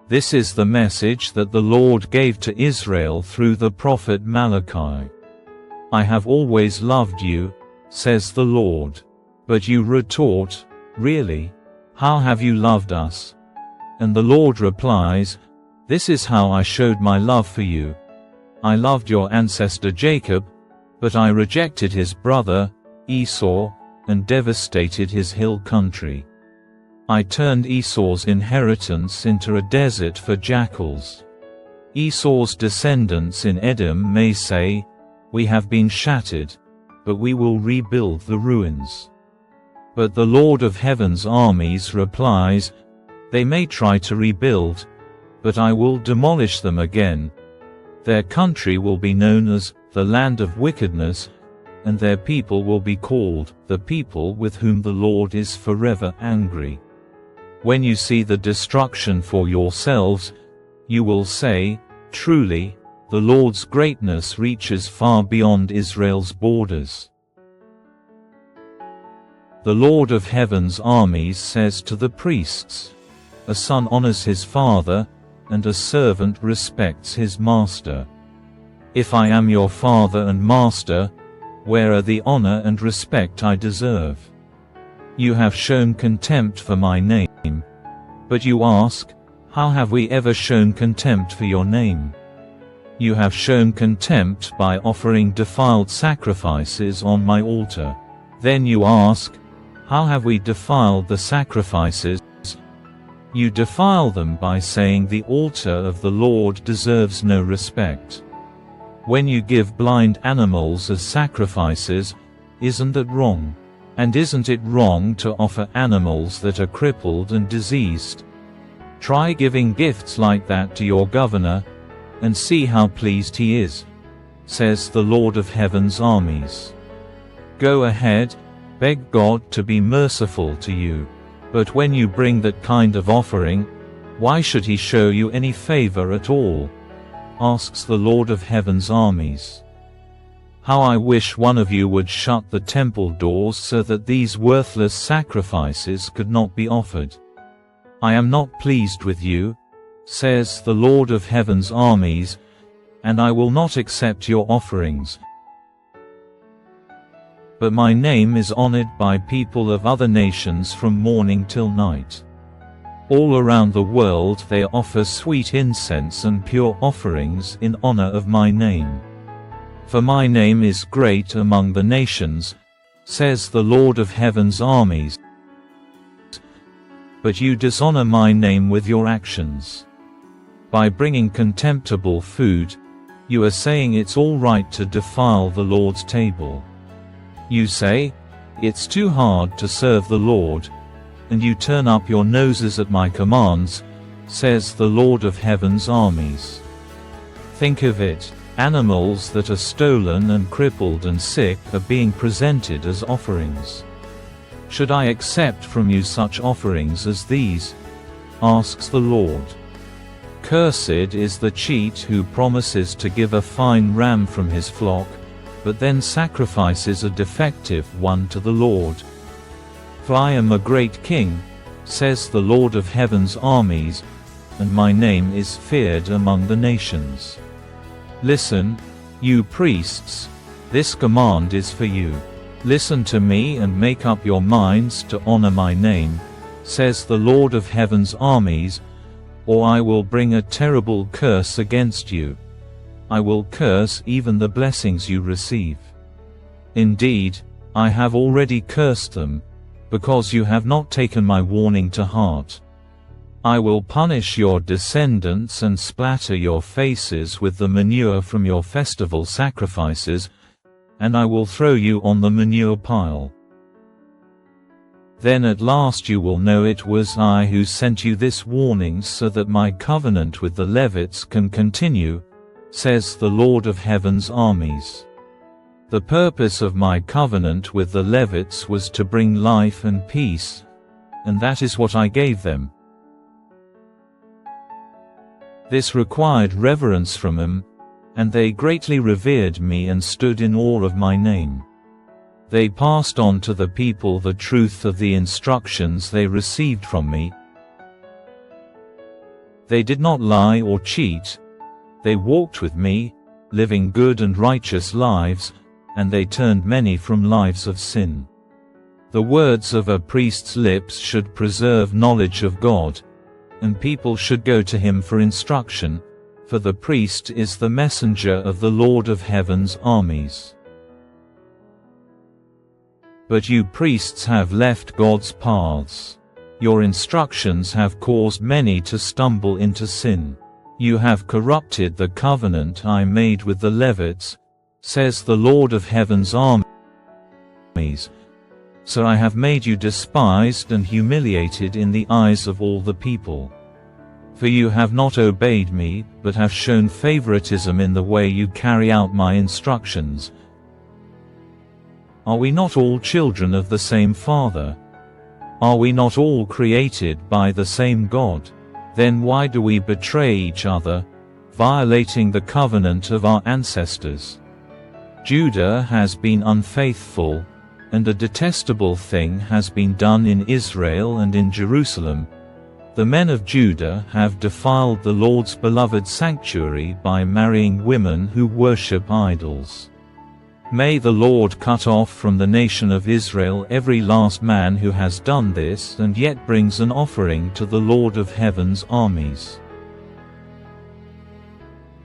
This is the message that the Lord gave to Israel through the prophet Malachi. I have always loved you, says the Lord. But you retort, really? How have you loved us? And the Lord replies, this is how I showed my love for you. I loved your ancestor Jacob, but I rejected his brother, Esau, and devastated his hill country. I turned Esau's inheritance into a desert for jackals. Esau's descendants in Edom may say, we have been shattered, but we will rebuild the ruins. But the Lord of Heaven's armies replies, they may try to rebuild, but I will demolish them again. Their country will be known as the land of wickedness, and their people will be called the people with whom the Lord is forever angry. When you see the destruction for yourselves, you will say, truly, the Lord's greatness reaches far beyond Israel's borders. The Lord of Heaven's armies says to the priests, a son honors his father, and a servant respects his master. If I am your father and master, where are the honor and respect I deserve? You have shown contempt for my name. But you ask, how have we ever shown contempt for your name? You have shown contempt by offering defiled sacrifices on my altar. Then you ask, how have we defiled the sacrifices? You defile them by saying the altar of the Lord deserves no respect. When you give blind animals as sacrifices, isn't that wrong? And isn't it wrong to offer animals that are crippled and diseased? Try giving gifts like that to your governor, and see how pleased he is, says the Lord of Heaven's armies. Go ahead, beg God to be merciful to you. But when you bring that kind of offering, why should he show you any favor at all? Asks the Lord of Heaven's armies. How I wish one of you would shut the temple doors so that these worthless sacrifices could not be offered. I am not pleased with you, says the Lord of Heaven's armies, and I will not accept your offerings. But my name is honored by people of other nations from morning till night. All around the world they offer sweet incense and pure offerings in honor of my name. For my name is great among the nations, says the Lord of Heaven's armies. But you dishonor my name with your actions. By bringing contemptible food, you are saying it's all right to defile the Lord's table. You say, it's too hard to serve the Lord, and you turn up your noses at my commands, says the Lord of Heaven's armies. Think of it, animals that are stolen and crippled and sick are being presented as offerings. Should I accept from you such offerings as these? Asks the Lord. Cursed is the cheat who promises to give a fine ram from his flock, but then sacrifices a defective one to the Lord. For I am a great king, says the Lord of Heaven's armies, and my name is feared among the nations. Listen, you priests, this command is for you. Listen to me and make up your minds to honor my name, says the Lord of Heaven's armies, or I will bring a terrible curse against you. I will curse even the blessings you receive. Indeed, I have already cursed them, because you have not taken my warning to heart. I will punish your descendants and splatter your faces with the manure from your festival sacrifices, and I will throw you on the manure pile. Then at last you will know it was I who sent you this warning so that my covenant with the Levites can continue, says the Lord of Heaven's armies. The purpose of my covenant with the Levites was to bring life and peace, and that is what I gave them. This required reverence from them, and they greatly revered me and stood in awe of my name. They passed on to the people the truth of the instructions they received from me. They did not lie or cheat. They walked with me, living good and righteous lives, and they turned many from lives of sin. The words of a priest's lips should preserve knowledge of God, and people should go to him for instruction, for the priest is the messenger of the Lord of heaven's armies. But you priests have left God's paths. Your instructions have caused many to stumble into sin. You have corrupted the covenant I made with the Levites, says the Lord of heaven's armies. So I have made you despised and humiliated in the eyes of all the people. For you have not obeyed me, but have shown favoritism in the way you carry out my instructions. Are we not all children of the same Father? Are we not all created by the same God? Then why do we betray each other, violating the covenant of our ancestors? Judah has been unfaithful, and a detestable thing has been done in Israel and in Jerusalem. The men of Judah have defiled the Lord's beloved sanctuary by marrying women who worship idols. May the Lord cut off from the nation of Israel every last man who has done this and yet brings an offering to the Lord of heaven's armies.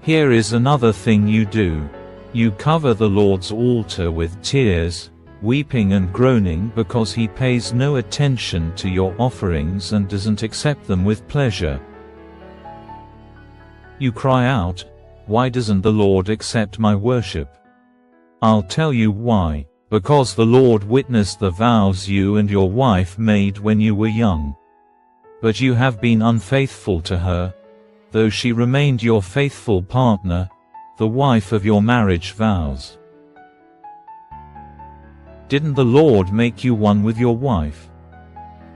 Here is another thing you do. You cover the Lord's altar with tears, weeping and groaning because he pays no attention to your offerings and doesn't accept them with pleasure. You cry out, "Why doesn't the Lord accept my worship?" I'll tell you why. Because the Lord witnessed the vows you and your wife made when you were young. But you have been unfaithful to her, though she remained your faithful partner, the wife of your marriage vows. Didn't the Lord make you one with your wife?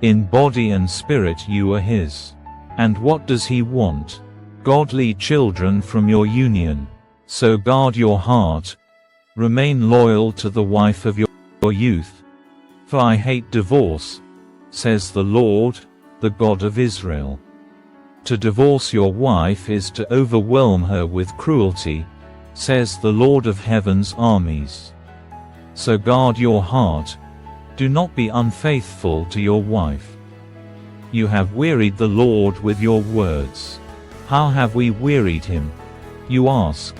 In body and spirit you are his. And what does he want? Godly children from your union. So guard your heart. Remain loyal to the wife of your youth. For I hate divorce, says the Lord, the God of Israel. To divorce your wife is to overwhelm her with cruelty, says the Lord of heaven's armies. So guard your heart. Do not be unfaithful to your wife. You have wearied the Lord with your words. How have we wearied him? You ask.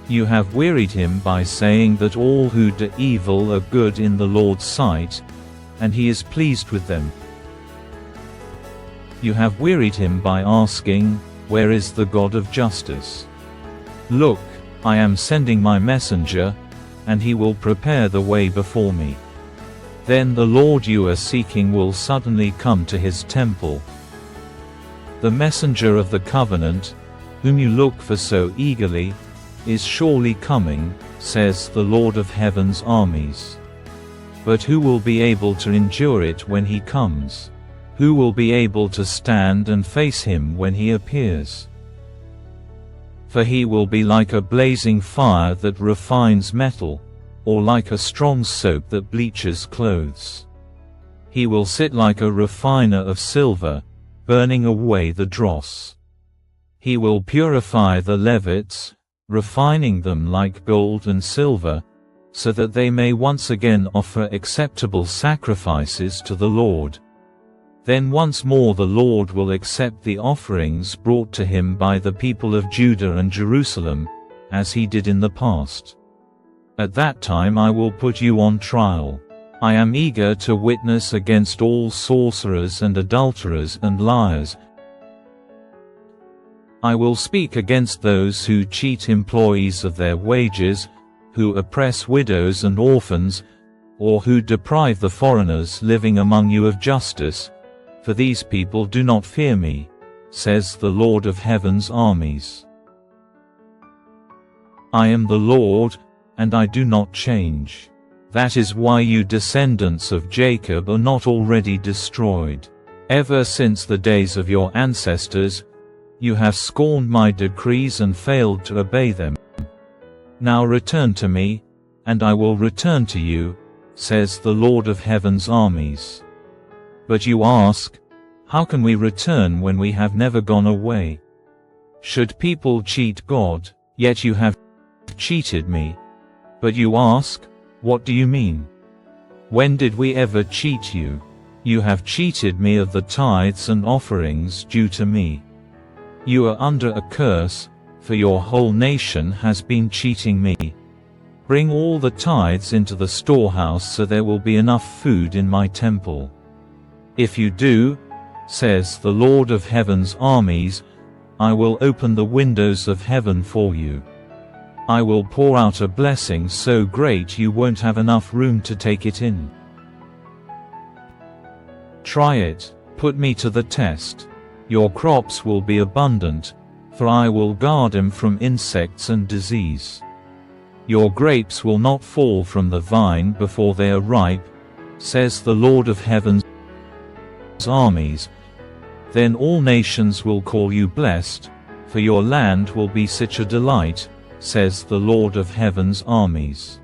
You have wearied him by saying that all who do evil are good in the Lord's sight, and he is pleased with them. You have wearied him by asking, "Where is the God of justice?" Look, I am sending my messenger, and he will prepare the way before me. Then the Lord you are seeking will suddenly come to his temple. The messenger of the covenant, whom you look for so eagerly, is surely coming, says the Lord of heaven's armies. But who will be able to endure it when he comes? Who will be able to stand and face him when he appears? For he will be like a blazing fire that refines metal, or like a strong soap that bleaches clothes. He will sit like a refiner of silver, burning away the dross. He will purify the Levites, refining them like gold and silver, so that they may once again offer acceptable sacrifices to the Lord. Then once more the Lord will accept the offerings brought to him by the people of Judah and Jerusalem, as he did in the past. At that time I will put you on trial. I am eager to witness against all sorcerers and adulterers and liars. I will speak against those who cheat employees of their wages, who oppress widows and orphans, or who deprive the foreigners living among you of justice, for these people do not fear me, says the Lord of heaven's armies. I am the Lord, and I do not change. That is why you descendants of Jacob are not already destroyed. Ever since the days of your ancestors, you have scorned my decrees and failed to obey them. Now return to me, and I will return to you, says the Lord of heaven's armies. But you ask, how can we return when we have never gone away? Should people cheat God? Yet you have cheated me. But you ask, what do you mean? When did we ever cheat you? You have cheated me of the tithes and offerings due to me. You are under a curse, for your whole nation has been cheating me. Bring all the tithes into the storehouse so there will be enough food in my temple. If you do, says the Lord of heaven's armies, I will open the windows of heaven for you. I will pour out a blessing so great you won't have enough room to take it in. Try it, put me to the test. Your crops will be abundant, for I will guard them from insects and disease. Your grapes will not fall from the vine before they are ripe, says the Lord of heaven's armies. Then all nations will call you blessed, for your land will be such a delight, says the Lord of heaven's armies.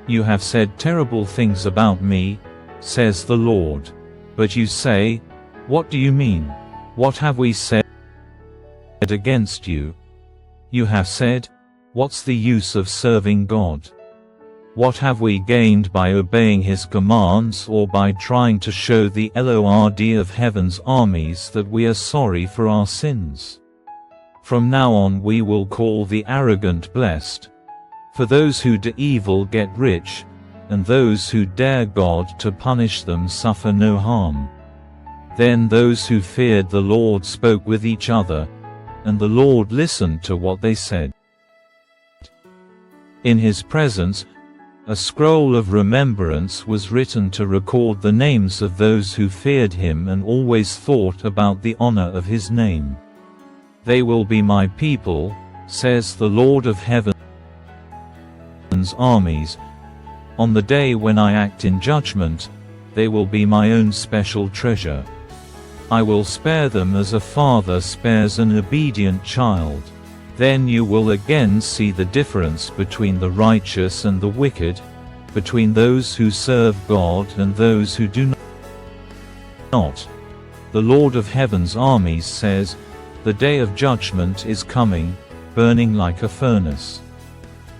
You have said terrible things about me, says the Lord. But you say, what do you mean? What have we said against you? You have said, what's the use of serving God? What have we gained by obeying His commands or by trying to show the Lord of heaven's armies that we are sorry for our sins? From now on we will call the arrogant blessed. For those who do evil get rich, and those who dare God to punish them suffer no harm. Then those who feared the Lord spoke with each other, and the Lord listened to what they said. In His presence, a scroll of remembrance was written to record the names of those who feared Him and always thought about the honor of His name. They will be my people, says the Lord of heaven's armies. On the day when I act in judgment, they will be my own special treasure. I will spare them as a father spares an obedient child. Then you will again see the difference between the righteous and the wicked, between those who serve God and those who do not. The Lord of heaven's armies says, the day of judgment is coming, burning like a furnace.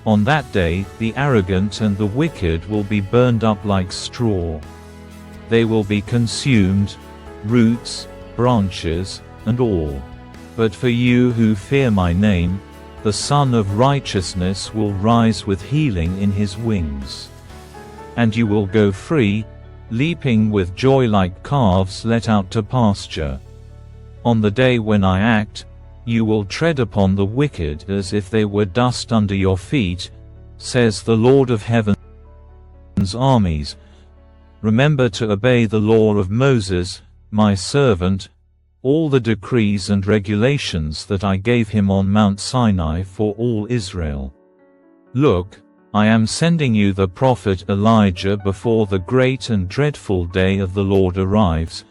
On that day, the arrogant and the wicked will be burned up like straw. They will be consumed, roots, branches, and all. But for you who fear my name, the Son of Righteousness will rise with healing in His wings. And you will go free, leaping with joy like calves let out to pasture. On the day when I act, you will tread upon the wicked as if they were dust under your feet, says the Lord of heaven's armies. Remember to obey the law of Moses, my servant, all the decrees and regulations that I gave him on Mount Sinai for all Israel. Look, I am sending you the prophet Elijah before the great and dreadful day of the Lord arrives.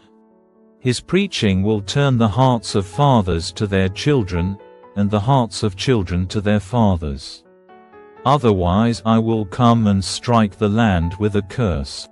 His preaching will turn the hearts of fathers to their children, and the hearts of children to their fathers. Otherwise I will come and strike the land with a curse.